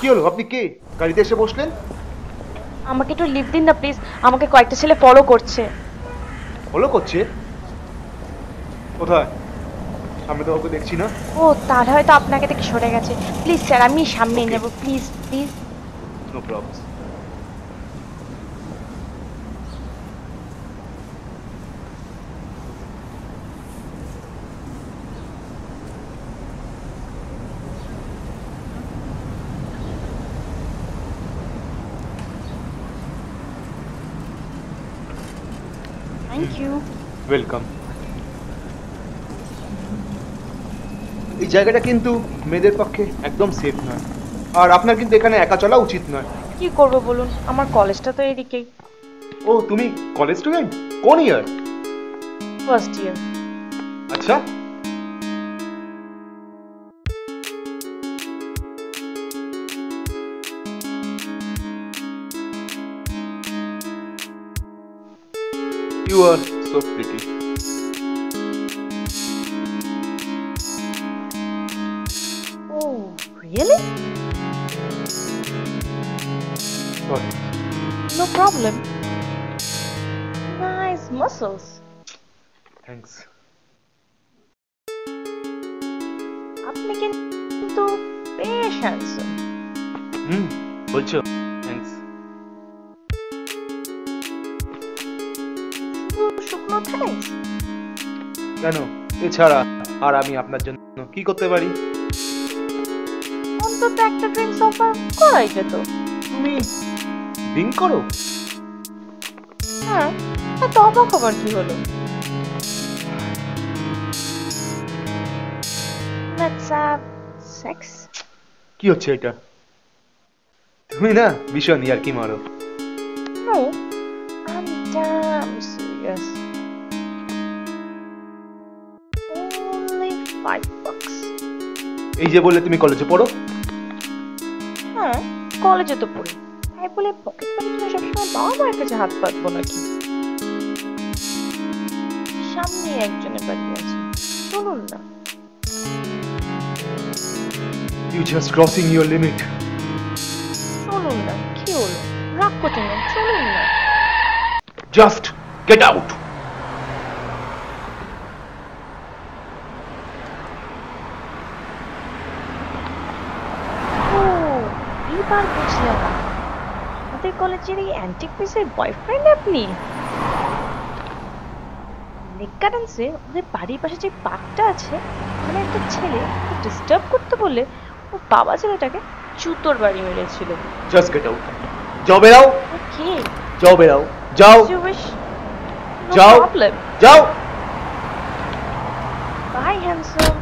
কি হলো? আপনি কে? গাড়িতে এসে বসলেন? আমাকে একটু লিফট দিন না প্লিজ। আমাকে কয়েকটা ছেলে ফলো করছে। ফলো করছে? কোথায়? সামনে তো ওকে দেখছি না। ও তাহলে হয়তো আপনাকে দেখে সরে গেছে। প্লিজ স্যার, আমি সামনে Okay. নেব, please please. No problem. Thank you. Welcome. এই জায়গাটা কিন্তু মেয়েদের পক্ষে একদম সেফ নয়, আর আপনার কিন্তু এখানে একা চলা উচিত নয়। কি করব বলুন, আমার কলেজটা তো এদিকেই। ও, তুমি কলেজ স্টুডেন্ট? কোন ইয়ার? First year. আচ্ছা। You are so pretty. Oh, really? Sorry. No problem. Nice muscles. Thanks. আপনি কিন্তু বেশ হ্যান্ডসাম। বলছো? থ্যাঙ্কস। শুধু শুকনো থ্যাঙ্কস? কেন? এছাড়া আর আমি আপনার জন্য কি করতে পারি? অন্তত একটা ড্রিঙ্কস অফার করাই যেত। তুমি ড্রিঙ্ক করো? হ্যাঁ, এত অবাক হবার কি হলো? Let's have sex. কি হচ্ছে এটা? তুমি না ভীষণ ইয়ার্কি মারো। No, I'm damn serious. Only $5. এই যে বললে তুমি কলেজে পড়ো? হ্যাঁ, কলেজে তো পড়ি। তাই বলে পকেট মানি কিনে সবসময় বাবা মায়ের কাছে হাত পাতবো নাকি? সামনে একজনের বাড়ি আছে, চলুন না। You just crossing your limit. চলুন না, কি হলো? রাগ করছেন না, চলুন না। Just get out. ও, এইবার বুঝলাম। আমাদের কলেজের এই অ্যান্টিক পিসের বয়ফ্রেন্ড আপনি? লেক্কা ডান্সে ওদের বাড়ির পাশে যে পার্কটা আছে, ওখানে একটা ছেলে ডিস্টার্ব করতে বলে ওর বাবা ছেলেটাকে জুতোর বাড়ি মেরেছিল। Just get out. যাও বেরাও। ওকে, যাও বেরাও। যাও। you wish. No যাও। problem. যাও। Bye, handsome.